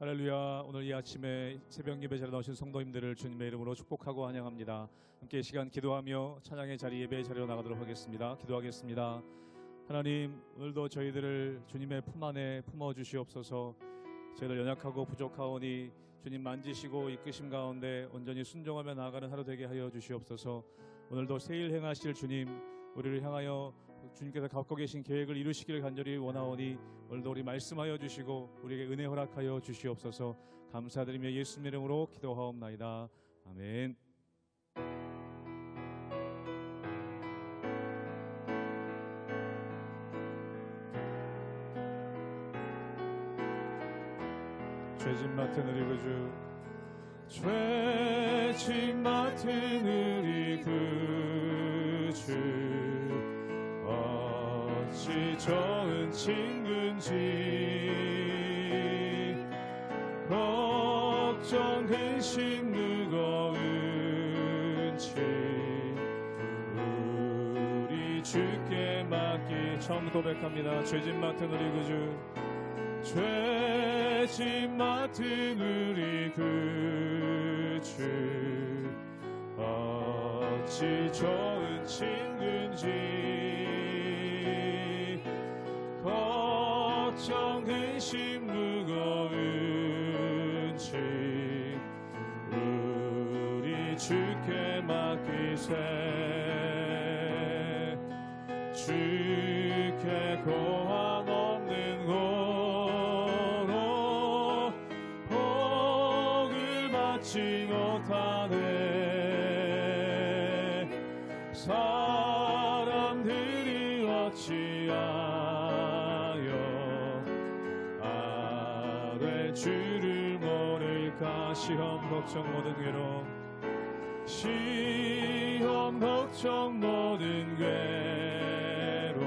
할렐루야. 오늘 이 아침에 새벽 예배 자리에 나오신 성도님들을 주님의 이름으로 축복하고 환영합니다. 함께 이 시간 기도하며 찬양의 자리, 예배의 자리로 나가도록 하겠습니다. 기도하겠습니다. 하나님, 오늘도 저희들을 주님의 품 안에 품어주시옵소서. 저희들 연약하고 부족하오니 주님 만지시고 이끄심 가운데 온전히 순종하며 나아가는 하루 되게 하여 주시옵소서. 오늘도 새일 행하실 주님, 우리를 향하여 주님께서 갖고 계신 계획을 이루시기를 간절히 원하오니 오늘도 우리 말씀하여 주시고 우리에게 은혜 허락하여 주시옵소서. 감사드리며 예수님 이름으로 기도하옵나이다. 아멘. 죄짐 맡은 우리 구주, 죄짐 맡은 우리 구주, 어찌 좋은 친구인지 걱정 근심 무거운 짐 우리 주께 맡기. 처음 고백합니다. 죄짐 맡은 우리 구주, 죄짐 맡은 우리 구주, 어찌 좋은 친구인지 걱정 근심 무거운 짐 우리 주께 맡기세. 주께 고한 없는 고로 복을 받지 못하네. 사람들이 어찌하여 아뢰 주를 모를까. 시험 걱정 모든 괴로움, 시험 걱정 모든 괴로움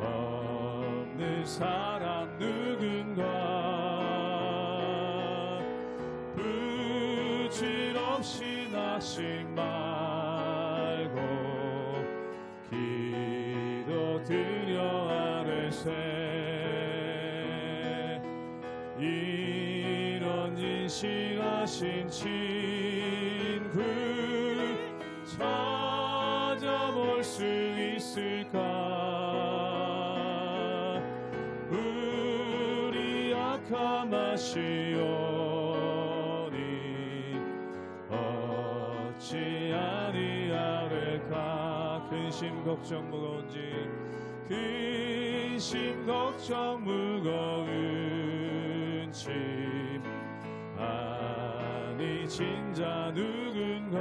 없는 사람 누군가. 부질없이 낙심 말고 기도드려 아뢰세. 이런 진실하신 친구 찾아볼 수 있을까. 우리 약함 아시오니 어찌 아니하리까. 근심 걱정 무거운 짐, 근심 걱정 무거운 짐 아니 진자 누군가.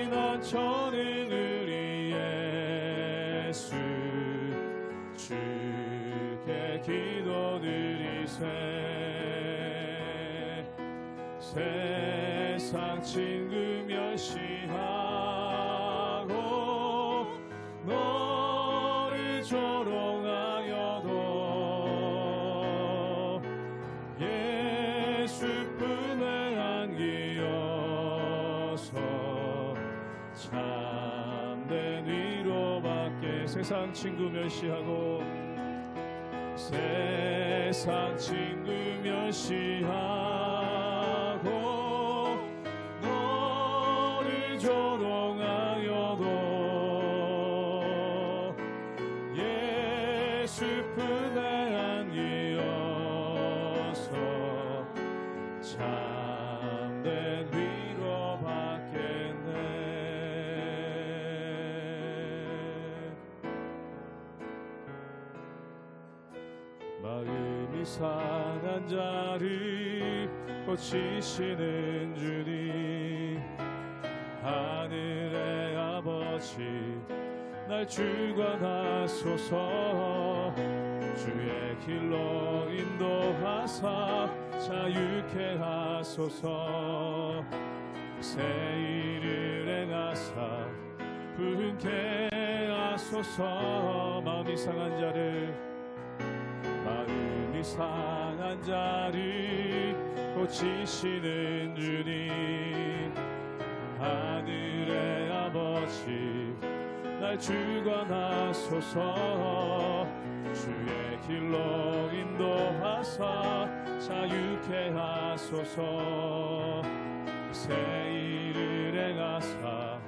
피난처는 우리 예수, 주께 기도드리세. 세상 친구 멸시하고 너를 조롱하여도 예수 품에 안기어서 참된 위로받게. 세상 친구 멸시하고, 세상 친구 멸시하고 너를 조롱하여도 예수 품에 안기어서 참된 위로받겠네. 마음이 상한 자를 고치시는 주님, 하늘의 아버지 날 주관하소서. 주의 길로 인도하사 자유케 하소서. 새 일을 행하사 부흥케 하소서. 마음이 상한 자를, 마음이 상한 자를 고치시는 주님, 하늘의 아버지 날 주관하소서. 주의 길로 인도하사 자유케 하소서. 새 일을 행하사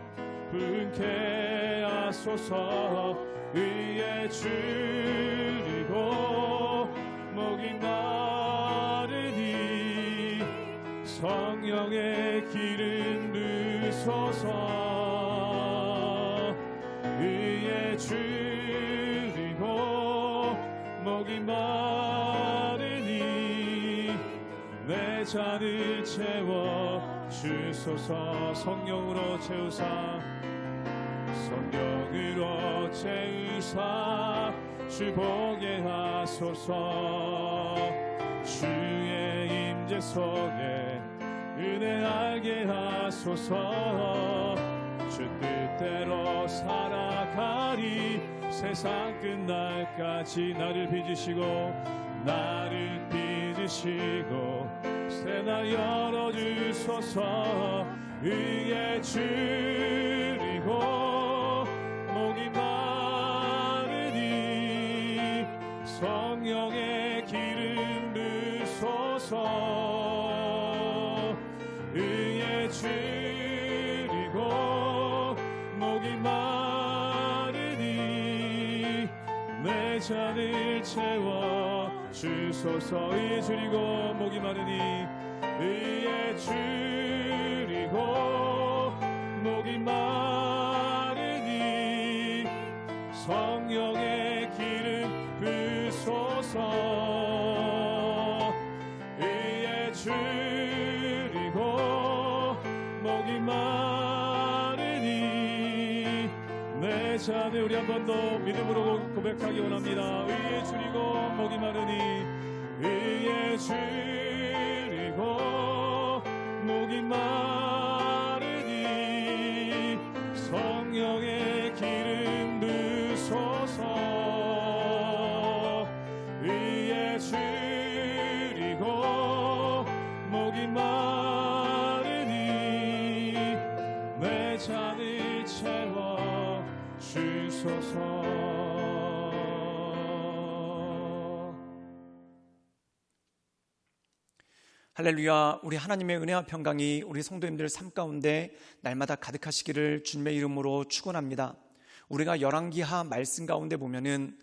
분케 하소서. 의에 줄이고 목이 마르니 성령의 기름 부소서. 의에 줄이고 목이 마르니 내 잔을 채워 주소서. 성령으로 채우사 성령으로 채우사 주 보게 하소서. 주의 임재 속에 은혜 알게 하소서. 주 뜻대로 살아가리 세상 끝날까지. 나를 빚으시고 새 날 열어주소서. 의에 줄이고 목이 마르니 성령의 기름 부소서. 의에 줄이고 목이 마르니 내 잔을 채워 주소서. 의에 줄이고 목이 마르니 의에 줄이고 목이 마르니 성령의 기름 부소서. 의에 줄이고 목이 마르니 내 잔을 우리 한 번 더 믿음으로 고백하기 원합니다. 의에 줄이고 목이 마르니 의에 줄이고 목이 마르니 성령의 기름 부소서. 의에 줄이고 목이 마르니 내 잔을 채워 주소서. 할렐루야. 우리 하나님의 은혜와 평강이 우리 성도님들 삶 가운데 날마다 가득하시기를 주님의 이름으로 축원합니다. 우리가 열왕기하 말씀 가운데 보면은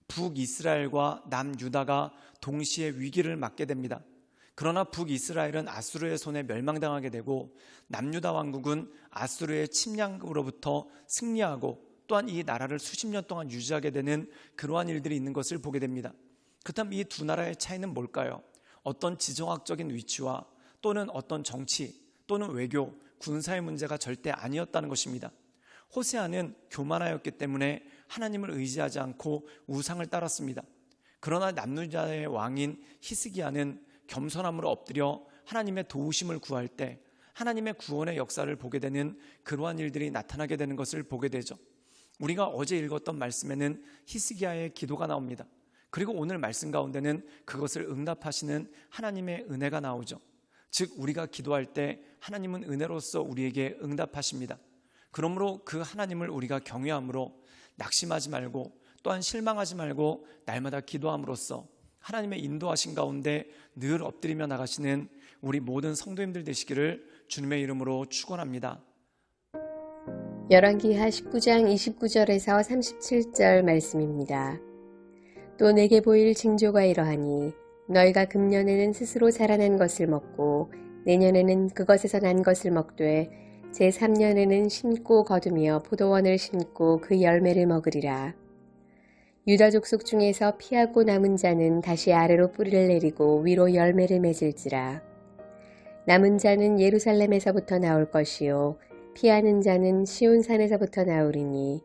북이스라엘과 남유다가 동시에 위기를 맞게 됩니다. 그러나 북이스라엘은 아수르의 손에 멸망당하게 되고 남유다 왕국은 아수르의 침략으로부터 승리하고 또한 이 나라를 수십 년 동안 유지하게 되는 그러한 일들이 있는 것을 보게 됩니다. 그렇다면 이 두 나라의 차이는 뭘까요? 어떤 지정학적인 위치와 또는 어떤 정치 또는 외교, 군사의 문제가 절대 아니었다는 것입니다. 호세아는 교만하였기 때문에 하나님을 의지하지 않고 우상을 따랐습니다. 그러나 남유다의 왕인 히스기야는 겸손함으로 엎드려 하나님의 도우심을 구할 때 하나님의 구원의 역사를 보게 되는 그러한 일들이 나타나게 되는 것을 보게 되죠. 우리가 어제 읽었던 말씀에는 히스기야의 기도가 나옵니다. 그리고 오늘 말씀 가운데는 그것을 응답하시는 하나님의 은혜가 나오죠. 즉 우리가 기도할 때 하나님은 은혜로서 우리에게 응답하십니다. 그러므로 그 하나님을 우리가 경외함으로 낙심하지 말고 또한 실망하지 말고 날마다 기도함으로써 하나님의 인도하신 가운데 늘 엎드리며 나가시는 우리 모든 성도님들 되시기를 주님의 이름으로 축원합니다. 열왕기하 19장 29절에서 37절 말씀입니다. 또 내게 보일 징조가 이러하니 너희가 금년에는 스스로 자라난 것을 먹고 내년에는 그것에서 난 것을 먹되 제3년에는 심고 거두며 포도원을 심고 그 열매를 먹으리라. 유다 족속 중에서 피하고 남은 자는 다시 아래로 뿌리를 내리고 위로 열매를 맺을지라. 남은 자는 예루살렘에서부터 나올 것이요 피하는 자는 시온산에서부터 나오리니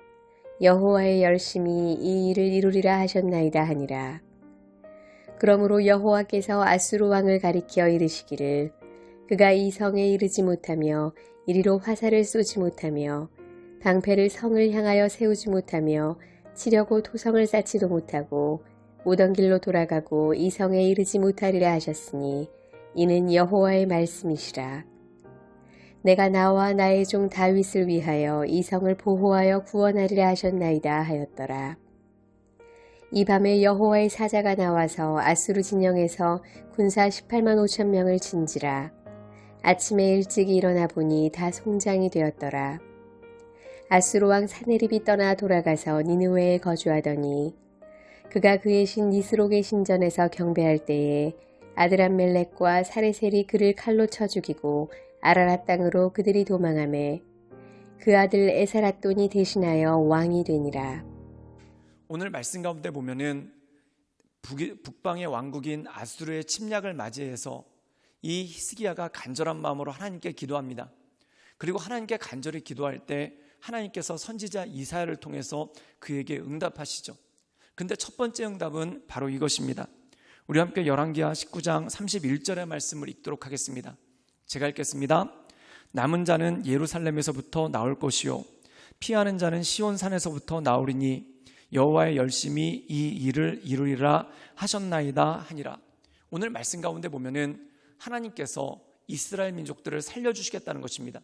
여호와의 열심히 이 일을 이루리라 하셨나이다 하니라. 그러므로 여호와께서 아수르 왕을 가리켜 이르시기를 그가 이 성에 이르지 못하며 이리로 화살을 쏘지 못하며 방패를 성을 향하여 세우지 못하며 치려고 토성을 쌓지도 못하고 오던 길로 돌아가고 이 성에 이르지 못하리라 하셨으니 이는 여호와의 말씀이시라. 내가 나와 나의 종 다윗을 위하여 이 성을 보호하여 구원하리라 하셨나이다 하였더라. 이 밤에 여호와의 사자가 나와서 아수르 진영에서 군사 18만 5천 명을 친지라. 아침에 일찍 일어나 보니 다 송장이 되었더라. 아수르 왕 사네립이 떠나 돌아가서 니느웨에 거주하더니 그가 그의 신 니스록의 신전에서 경배할 때에 아드람멜렉과 사레셀이 그를 칼로 쳐 죽이고 아라랏 땅으로 그들이 도망하매 그 아들 에사랏돈이 대신하여 왕이 되니라. 오늘 말씀 가운데 보면은 북방의 왕국인 아수르의 침략을 맞이해서 이 히스기야가 간절한 마음으로 하나님께 기도합니다. 그리고 하나님께 간절히 기도할 때 하나님께서 선지자 이사야를 통해서 그에게 응답하시죠. 근데 첫 번째 응답은 바로 이것입니다. 우리 함께 열왕기하 19장 31절의 말씀을 읽도록 하겠습니다. 제가 읽겠습니다. 남은 자는 예루살렘에서부터 나올 것이요 피하는 자는 시온산에서부터 나오리니 여호와의 열심히 이 일을 이루리라 하셨나이다 하니라. 오늘 말씀 가운데 보면은 하나님께서 이스라엘 민족들을 살려주시겠다는 것입니다.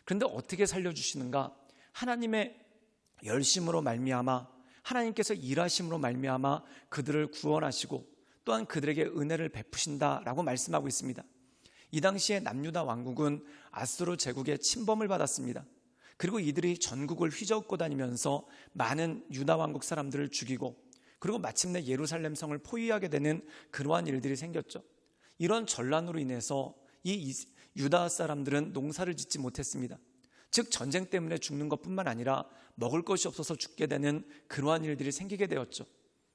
그런데 어떻게 살려주시는가? 하나님의 열심으로 말미암아, 하나님께서 일하심으로 말미암아 그들을 구원하시고 또한 그들에게 은혜를 베푸신다라고 말씀하고 있습니다. 이 당시에 남유다 왕국은 아수르 제국의 침범을 받았습니다. 그리고 이들이 전국을 휘젓고 다니면서 많은 유다 왕국 사람들을 죽이고 그리고 마침내 예루살렘 성을 포위하게 되는 그러한 일들이 생겼죠. 이런 전란으로 인해서 이 유다 사람들은 농사를 짓지 못했습니다. 즉 전쟁 때문에 죽는 것뿐만 아니라 먹을 것이 없어서 죽게 되는 그러한 일들이 생기게 되었죠.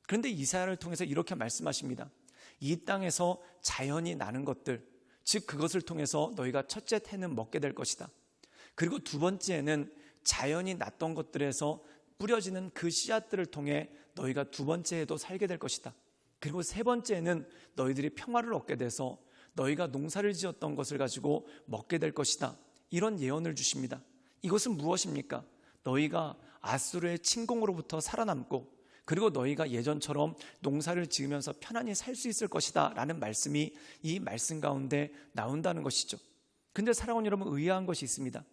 그런데 이사야를 통해서 이렇게 말씀하십니다. 이 땅에서 자연이 나는 것들, 즉 그것을 통해서 너희가 첫째 해는 먹게 될 것이다. 그리고 두 번째는 자연이 났던 것들에서 뿌려지는 그 씨앗들을 통해 너희가 두 번째 해도 살게 될 것이다. 그리고 세 번째는 너희들이 평화를 얻게 돼서 너희가 농사를 지었던 것을 가지고 먹게 될 것이다. 이런 예언을 주십니다. 이것은 무엇입니까? 너희가 아수르의 침공으로부터 살아남고 그리고 너희가 예전처럼 농사를 지으면서 편안히 살 수 있을 것이다 라는 말씀이 이 말씀 가운데 나온다는 것이죠. 근데 사랑하는 여러분, 의아한 것이 있습니다.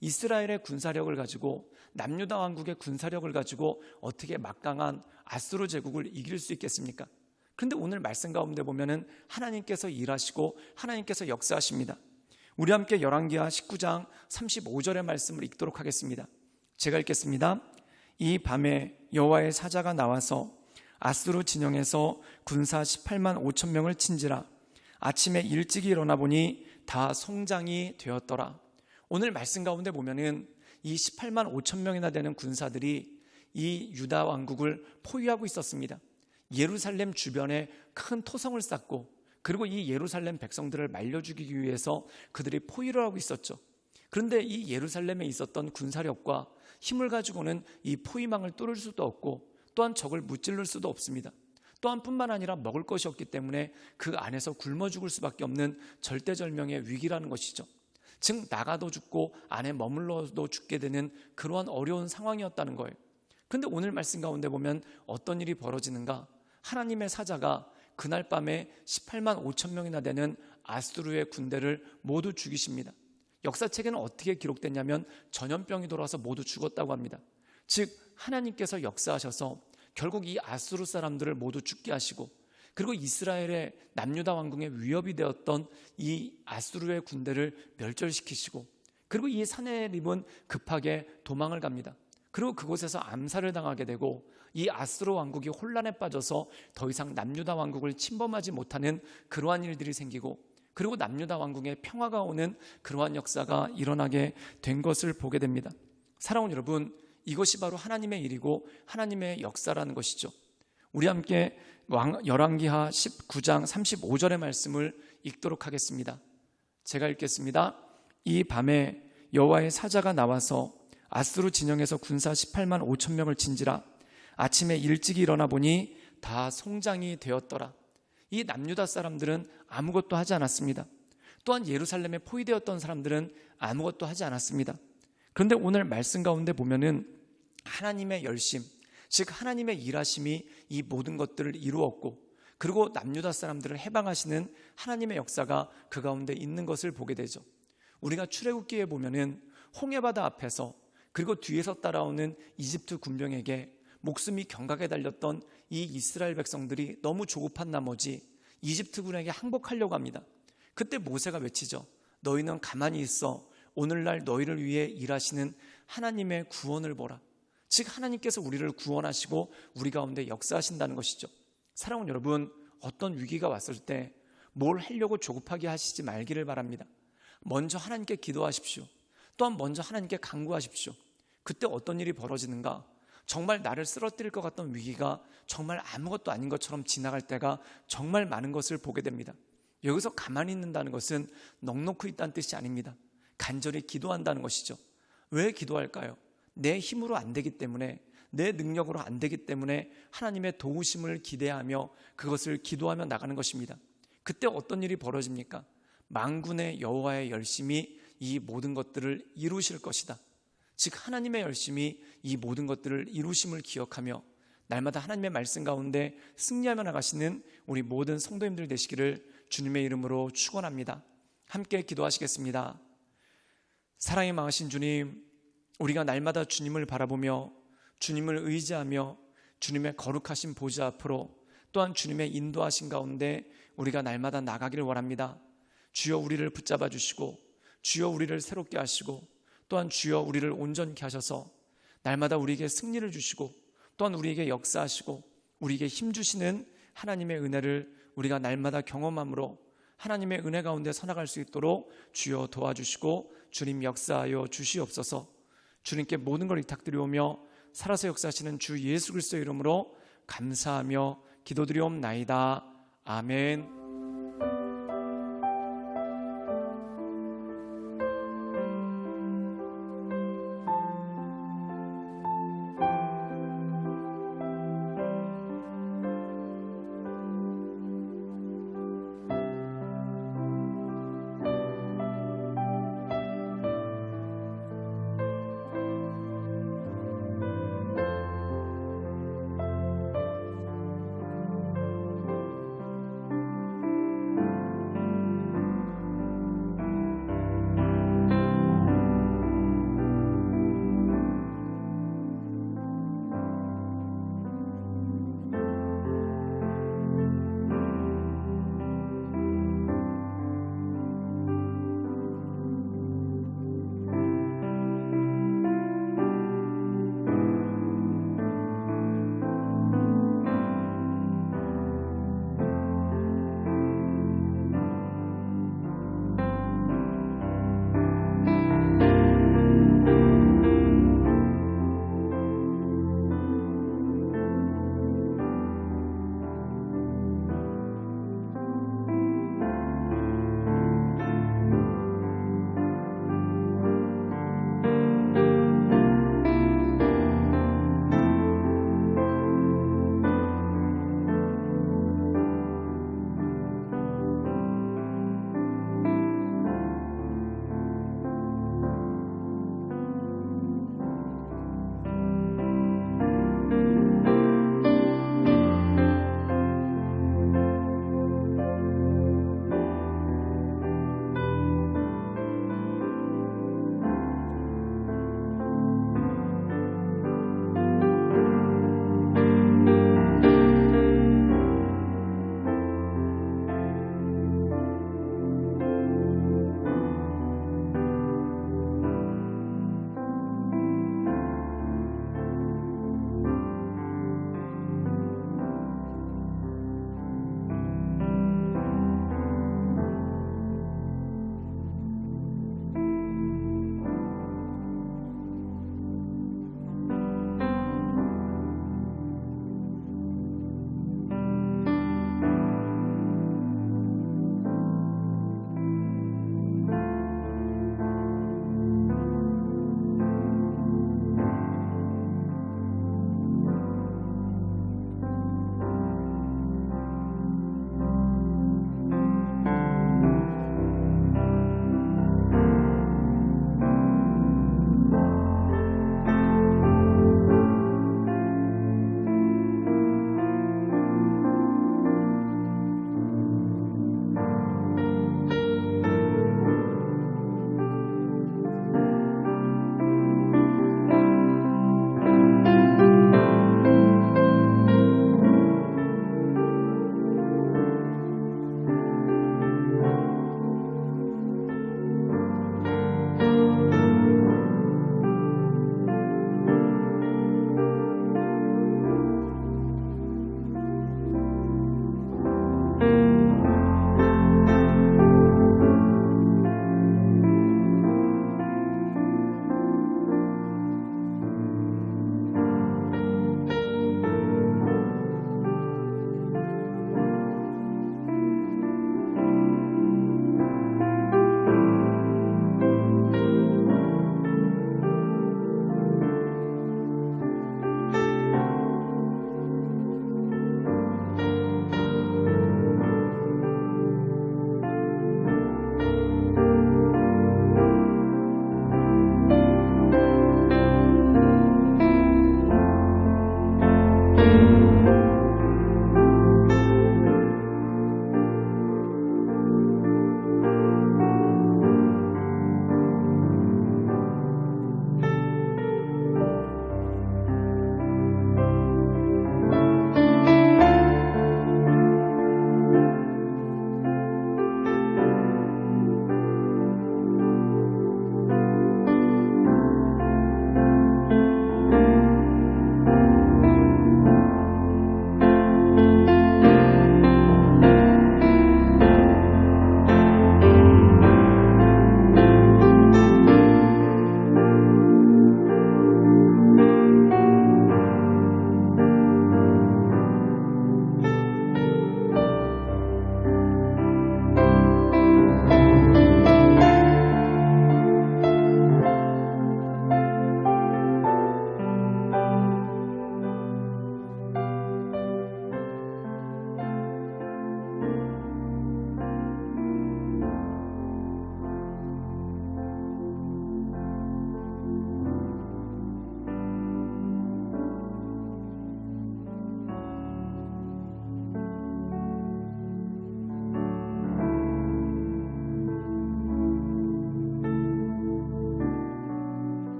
이스라엘의 군사력을 가지고 남유다 왕국의 군사력을 가지고 어떻게 막강한 아수르 제국을 이길 수 있겠습니까? 그런데 오늘 말씀 가운데 보면은 하나님께서 일하시고 하나님께서 역사하십니다. 우리 함께 열왕기하 19장 35절의 말씀을 읽도록 하겠습니다. 제가 읽겠습니다. 이 밤에 여호와의 사자가 나와서 아수르 진영에서 군사 18만 5천 명을 친지라. 아침에 일찍 일어나 보니 다 송장이 되었더라. 오늘 말씀 가운데 보면은 이 18만 5천 명이나 되는 군사들이 이 유다 왕국을 포위하고 있었습니다. 예루살렘 주변에 큰 토성을 쌓고 그리고 이 예루살렘 백성들을 말려 죽이기 위해서 그들이 포위를 하고 있었죠. 그런데 이 예루살렘에 있었던 군사력과 힘을 가지고는 이 포위망을 뚫을 수도 없고 또한 적을 무찔러 수도 없습니다. 또한 뿐만 아니라 먹을 것이 없기 때문에 그 안에서 굶어 죽을 수밖에 없는 절대절명의 위기라는 것이죠. 즉 나가도 죽고 안에 머물러도 죽게 되는 그러한 어려운 상황이었다는 거예요. 그런데 오늘 말씀 가운데 보면 어떤 일이 벌어지는가? 하나님의 사자가 그날 밤에 18만 5천 명이나 되는 아수르의 군대를 모두 죽이십니다. 역사책에는 어떻게 기록됐냐면 전염병이 돌아와서 모두 죽었다고 합니다. 즉 하나님께서 역사하셔서 결국 이 아수르 사람들을 모두 죽게 하시고 그리고 이스라엘의 남유다 왕궁의 위협이 되었던 이 아수르의 군대를 멸절시키시고 그리고 이 사네립은 급하게 도망을 갑니다. 그리고 그곳에서 암살을 당하게 되고 이 아수르 왕국이 혼란에 빠져서 더 이상 남유다 왕국을 침범하지 못하는 그러한 일들이 생기고 그리고 남유다 왕국의 평화가 오는 그러한 역사가 일어나게 된 것을 보게 됩니다. 사랑하는 여러분, 이것이 바로 하나님의 일이고 하나님의 역사라는 것이죠. 우리 함께 열왕기하 19장 35절의 말씀을 읽도록 하겠습니다. 제가 읽겠습니다. 이 밤에 여호와의 사자가 나와서 아수르 진영에서 군사 18만 5천 명을 친지라. 아침에 일찍 일어나 보니 다 송장이 되었더라. 이 남유다 사람들은 아무것도 하지 않았습니다. 또한 예루살렘에 포위되었던 사람들은 아무것도 하지 않았습니다. 그런데 오늘 말씀 가운데 보면은 하나님의 열심, 즉 하나님의 일하심이 이 모든 것들을 이루었고 그리고 남유다 사람들을 해방하시는 하나님의 역사가 그 가운데 있는 것을 보게 되죠. 우리가 출애굽기에 보면은 홍해바다 앞에서 그리고 뒤에서 따라오는 이집트 군병에게 목숨이 경각에 달렸던 이 이스라엘 백성들이 너무 조급한 나머지 이집트군에게 항복하려고 합니다. 그때 모세가 외치죠. 너희는 가만히 있어 오늘날 너희를 위해 일하시는 하나님의 구원을 보라. 즉 하나님께서 우리를 구원하시고 우리 가운데 역사하신다는 것이죠. 사랑하는 여러분, 어떤 위기가 왔을 때 뭘 하려고 조급하게 하시지 말기를 바랍니다. 먼저 하나님께 기도하십시오. 또한 먼저 하나님께 간구하십시오. 그때 어떤 일이 벌어지는가? 정말 나를 쓰러뜨릴 것 같던 위기가 정말 아무것도 아닌 것처럼 지나갈 때가 정말 많은 것을 보게 됩니다. 여기서 가만히 있는다는 것은 넋놓고 있다는 뜻이 아닙니다. 간절히 기도한다는 것이죠. 왜 기도할까요? 내 힘으로 안 되기 때문에, 내 능력으로 안 되기 때문에 하나님의 도우심을 기대하며 그것을 기도하며 나가는 것입니다. 그때 어떤 일이 벌어집니까? 만군의 여호와의 열심이 이 모든 것들을 이루실 것이다. 즉 하나님의 열심이 이 모든 것들을 이루심을 기억하며 날마다 하나님의 말씀 가운데 승리하며 나가시는 우리 모든 성도님들 되시기를 주님의 이름으로 축원합니다. 함께 기도하시겠습니다. 사랑이 많으신 주님, 우리가 날마다 주님을 바라보며 주님을 의지하며 주님의 거룩하신 보좌 앞으로 또한 주님의 인도하신 가운데 우리가 날마다 나가기를 원합니다. 주여 우리를 붙잡아 주시고 주여 우리를 새롭게 하시고 또한 주여 우리를 온전케 하셔서 날마다 우리에게 승리를 주시고 또한 우리에게 역사하시고 우리에게 힘 주시는 하나님의 은혜를 우리가 날마다 경험함으로 하나님의 은혜 가운데 서나갈 수 있도록 주여 도와주시고 주님 역사하여 주시옵소서. 주님께 모든 걸 위탁드리오며 살아서 역사하시는 주 예수 그리스도의 이름으로 감사하며 기도드리옵나이다. 아멘.